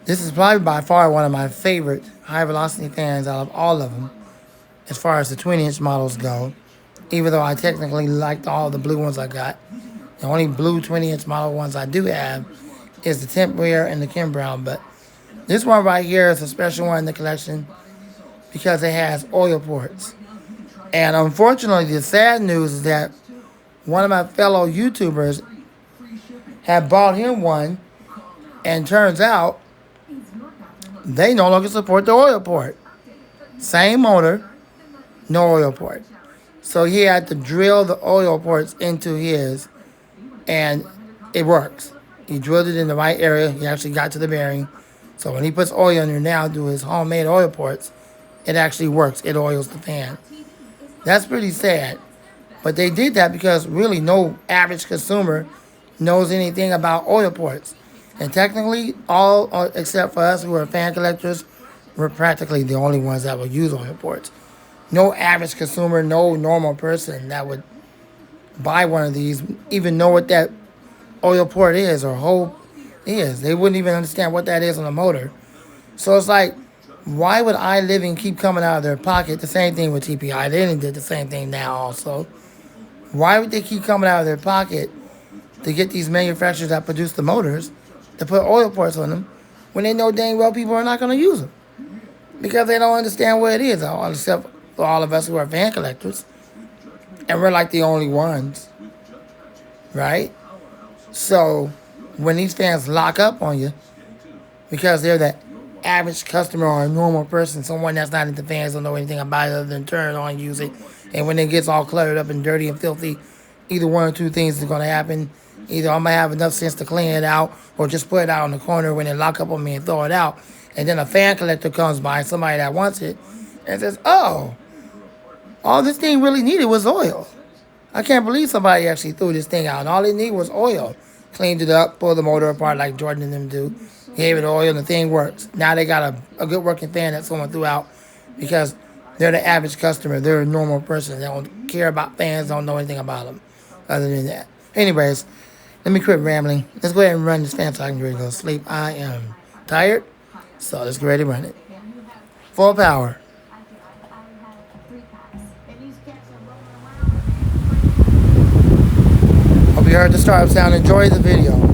This is probably by far one of my favorite high velocity fans out of all of them, as far as the 20-inch models go. Even though I technically liked all the blue ones I got, the only blue 20-inch model ones I do have is the Temp-Wear and the Kim Brown. But this one right here is a special one in the collection because it has oil ports. And unfortunately, the sad news is that one of my fellow YouTubers had bought him one, and turns out they no longer support the oil port. Same motor, no oil port. So he had to drill the oil ports into his, and it works. He drilled it in the right area. He actually got to the bearing. So when he puts oil in there now, do his homemade oil ports, it actually works. It oils the fan. That's pretty sad. But they did that because really no average consumer knows anything about oil ports. And technically, all except for us who are fan collectors, we're practically the only ones that will use oil ports. No average consumer, no normal person that would buy one of these even know what that oil port is or hole is. They wouldn't even understand what that is on a motor. So it's like, why would iLiving keep coming out of their pocket? The same thing with TPI. They did the same thing now also. Why would they keep coming out of their pocket to get these manufacturers that produce the motors to put oil ports on them when they know dang well people are not going to use them? Because they don't understand what it is, except for all of us who are fan collectors. And we're like the only ones, right? So when these fans lock up on you, because they're the average customer or a normal person, someone that's not into fans, don't know anything about it other than turn it on, use it, and when it gets all cluttered up and dirty and filthy, either one or two things is going to happen. Either I'm going to have enough sense to clean it out or just put it out in the corner when they lock up on me and throw it out. And then a fan collector comes by, somebody that wants it, and says, oh, all this thing really needed was oil. I can't believe somebody actually threw this thing out. And all it needed was oil. Cleaned it up, pulled the motor apart like Jordan and them do. Gave it oil and the thing works. Now they got a good working fan that someone threw out because they're the average customer. They're a normal person. They don't care about fans, don't know anything about them other than that. Anyways, let me quit rambling. Let's go ahead and run this fan so I can ready to go to sleep. I am tired, so let's get ready to run it. Full power. Hope you heard the startup sound. Enjoy the video.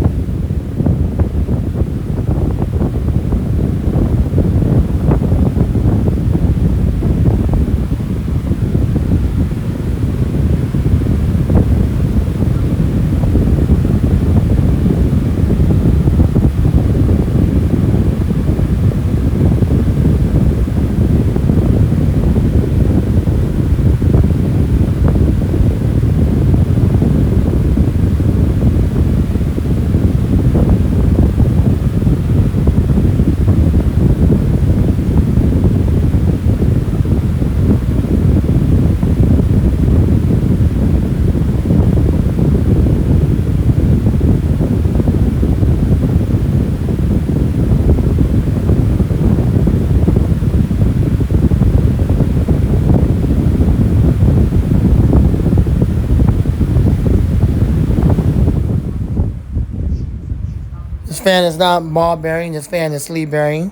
This fan is not ball bearing. This fan is sleeve bearing.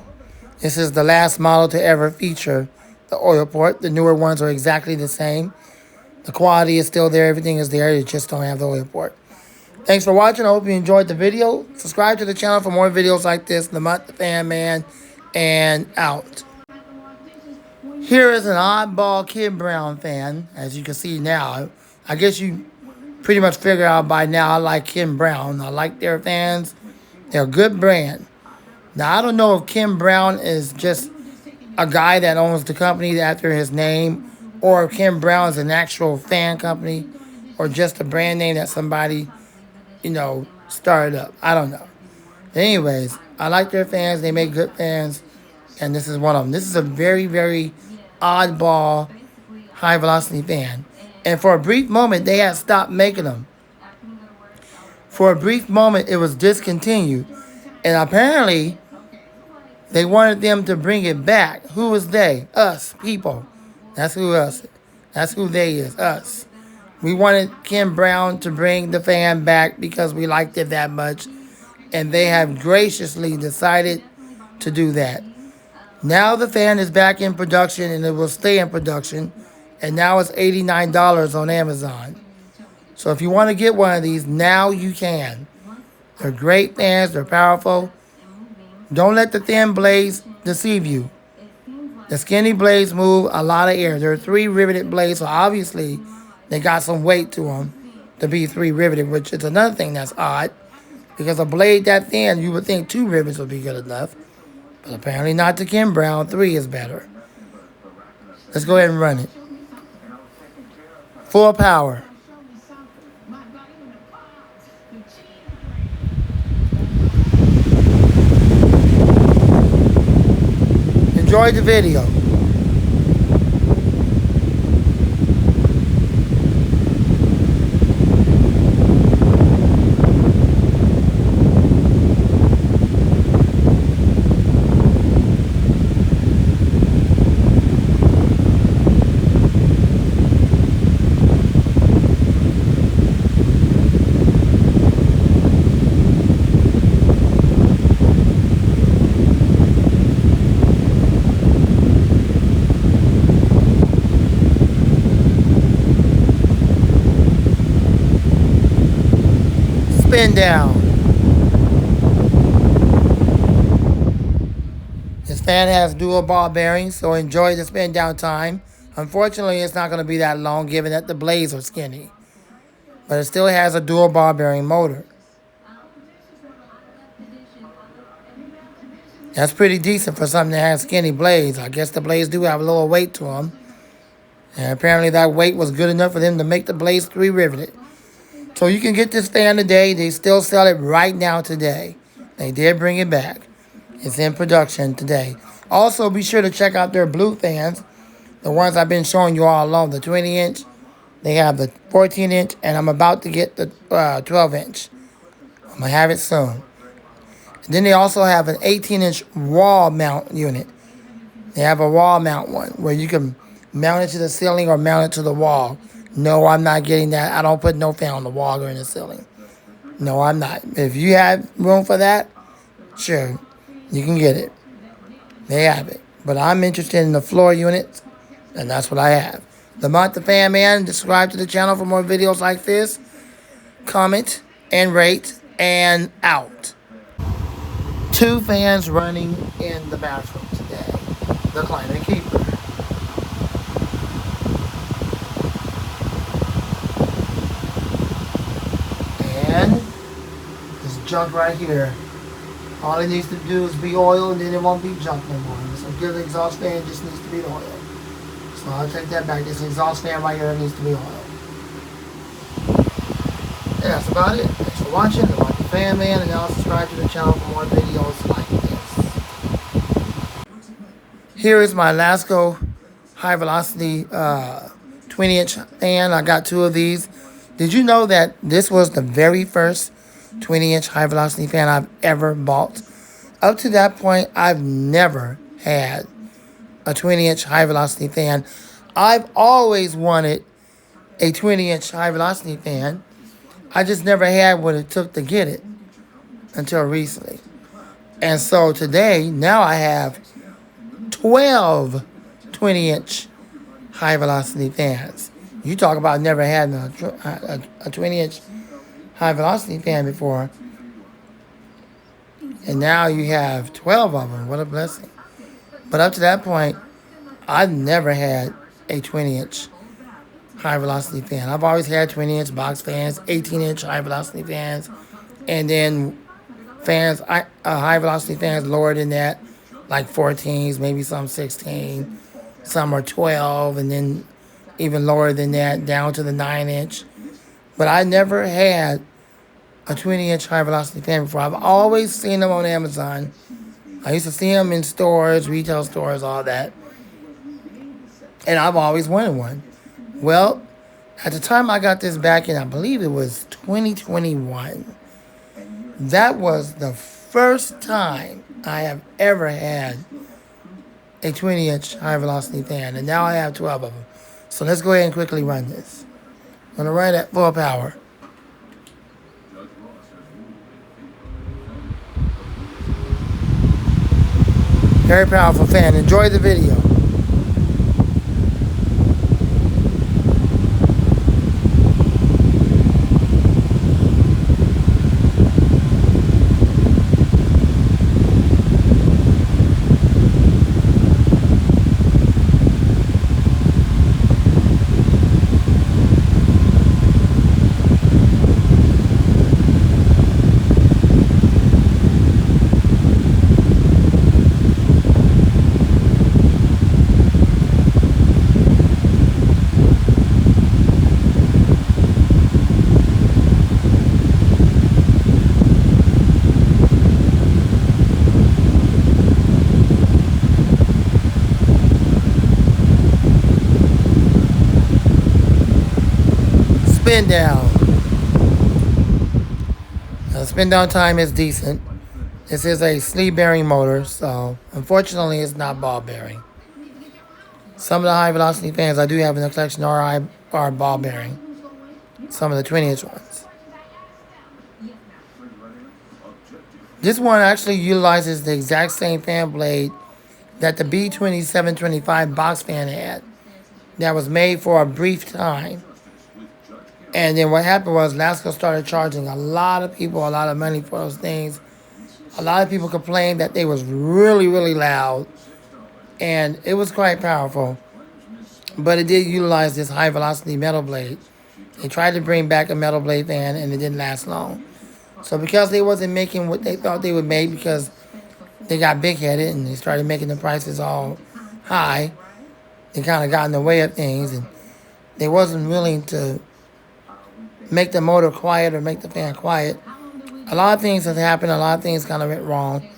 This is the last model to ever feature the oil port. The newer ones are exactly the same. The quality is still there. Everything is there. You just don't have the oil port. Thanks for watching. I hope you enjoyed the video. Subscribe to the channel for more videos like this. Lamont the Fan Man, and out. Here is an oddball Kim Brown fan, as you can see now. I guess you pretty much figure out by now I like Kim Brown. I like their fans. They're a good brand. Now, I don't know if Kim Brown is just a guy that owns the company after his name, or if Kim Brown is an actual fan company, or just a brand name that somebody, started up. I don't know. Anyways, I like their fans. They make good fans, and this is one of them. This is a very, very oddball high-velocity fan. And for a brief moment, they had stopped making them. For a brief moment, it was discontinued. And apparently, they wanted them to bring it back. Who is they? Us, people. That's who us. That's who they is, us. We wanted Kim Brown to bring the fan back because we liked it that much. And they have graciously decided to do that. Now the fan is back in production and it will stay in production. And now it's $89 on Amazon. So if you want to get one of these, now you can. They're great fans. They're powerful. Don't let the thin blades deceive you. The skinny blades move a lot of air. There are 3 riveted blades, so obviously they got some weight to them to be 3 riveted, which is another thing that's odd. Because a blade that thin, you would think 2 rivets would be good enough. But apparently not to Kim Brown. 3 is better. Let's go ahead and run it. Full power. Enjoy the video. Spin down. This fan has dual ball bearings, so enjoy the spin down time. Unfortunately, it's not going to be that long given that the blades are skinny. But it still has a dual ball bearing motor. That's pretty decent for something that has skinny blades. I guess the blades do have a little weight to them. And apparently that weight was good enough for them to make the blades 3 riveted. So you can get this fan today. They still sell it right now today. They did bring it back. It's in production today. Also, be sure to check out their blue fans. The ones I've been showing you all along. The 20-inch. They have the 14-inch. And I'm about to get the 12-inch. I'm going to have it soon. And then they also have an 18-inch wall mount unit. They have a wall mount one where you can mount it to the ceiling or mount it to the wall. No, I'm not getting that. I don't put no fan on the wall or in the ceiling. No, I'm not. If you have room for that, sure, you can get it. They have it. But I'm interested in the floor units, and that's what I have. Lamont the Fan Man, subscribe to the channel for more videos like this. Comment and rate, and out. 2 fans running in the bathroom today. The Climate Keeper. And this junk right here. All it needs to do is be oil, and then it won't be junk no more. This good exhaust fan just needs to be oil. So I'll take that back. This exhaust fan right here needs to be oil. And that's about it. Thanks for watching. I'm the Fan Man, and now subscribe to the channel for more videos like this. Here is my Lasco high velocity 20-inch fan. I got 2 of these. Did you know that this was the very first 20-inch high velocity fan I've ever bought? Up to that point, I've never had a 20-inch high velocity fan. I've always wanted a 20-inch high velocity fan. I just never had what it took to get it until recently. And so today, now I have 12 20-inch high velocity fans. You talk about never having a 20-inch high velocity fan before. And now you have 12 of them. What a blessing. But up to that point, I've never had a 20-inch high velocity fan. I've always had 20-inch box fans, 18-inch high velocity fans, and then fans, high velocity fans lower than that, like 14s, maybe some 16, some are 12, and then even lower than that, down to the 9-inch. But I never had a 20-inch high velocity fan before. I've always seen them on Amazon. I used to see them in stores, retail stores, all that. And I've always wanted one. Well, at the time I got this back in, I believe it was 2021. That was the first time I have ever had a 20-inch high velocity fan. And now I have 12 of them. So let's go ahead and quickly run this. I'm going to run at full power. Very powerful fan. Enjoy the video. Spin down. The spin down time is decent. This is a sleeve bearing motor, so unfortunately it's not ball bearing. Some of the high velocity fans I do have in the collection are ball bearing. Some of the 20-inch ones. This one actually utilizes the exact same fan blade that the B2725 box fan had. That was made for a brief time. And then what happened was Lasco started charging a lot of people a lot of money for those things. A lot of people complained that they was really, really loud. And it was quite powerful. But it did utilize this high velocity metal blade. They tried to bring back a metal blade fan and it didn't last long. So because they wasn't making what they thought they would make, because they got big headed and they started making the prices all high, they kind of got in the way of things, and they wasn't willing to make the motor quiet or make the fan quiet. A lot of things have happened. A lot of things kind of went wrong.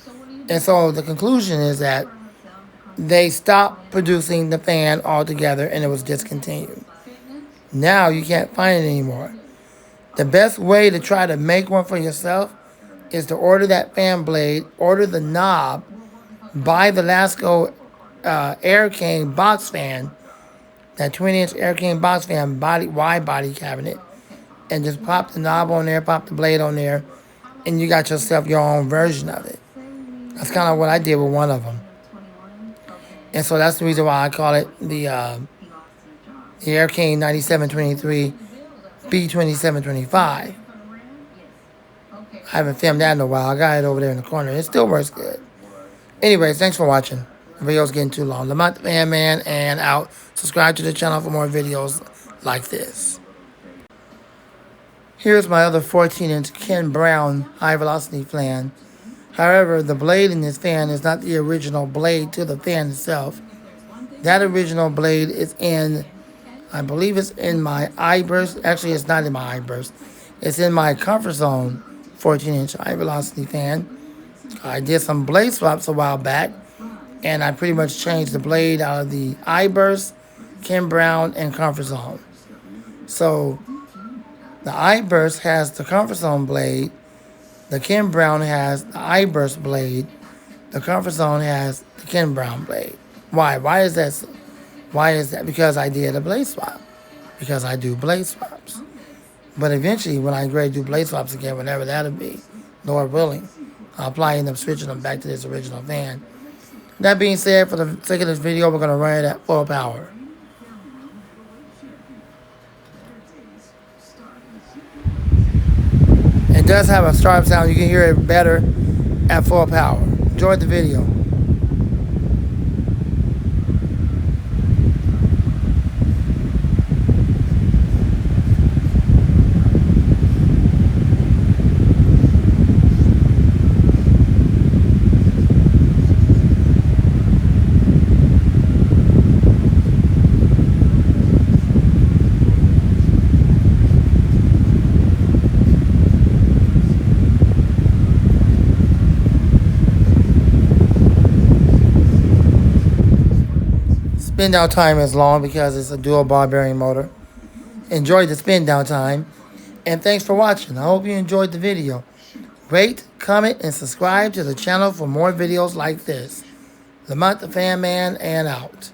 And so the conclusion is that they stopped producing the fan altogether and it was discontinued. Now you can't find it anymore. The best way to try to make one for yourself is to order that fan blade, order the knob, buy the Lasco Air King box fan, that 20-inch Air King box fan wide body cabinet, and just pop the knob on there, pop the blade on there, and you got yourself your own version of it. That's kind of what I did with one of them. And so that's the reason why I call it the Air King 9723 B2725. I haven't filmed that in a while. I got it over there in the corner. It still works good. Anyways, thanks for watching. The video's getting too long. Lamont the Fan Man and out. Subscribe to the channel for more videos like this. Here's my other 14-inch Ken Brown high-velocity fan. However, the blade in this fan is not the original blade to the fan itself. That original blade is in, I believe it's in my I-burst. Actually, it's not in my I-burst. It's in my Comfort Zone 14-inch high-velocity fan. I did some blade swaps a while back, and I pretty much changed the blade out of the I-burst, Ken Brown, and Comfort Zone. So the I-burst has the Comfort Zone blade. The Ken Brown has the I-burst blade. The Comfort Zone has the Ken Brown blade. Why? Why is that? Why is that? Because I did a blade swap. Because I do blade swaps. But eventually, when I get ready to do blade swaps again, whenever that'll be, Lord willing, I'll probably end up switching them back to this original fan. That being said, for the sake of this video, we're going to run it at full power. It does have a startup sound. You can hear it better at full power. Enjoy the video. Spin down time is long because it's a dual ball bearing motor. Enjoy the spin down time. And thanks for watching. I hope you enjoyed the video. Rate, comment, and subscribe to the channel for more videos like this. Lamont the Fan Man and out.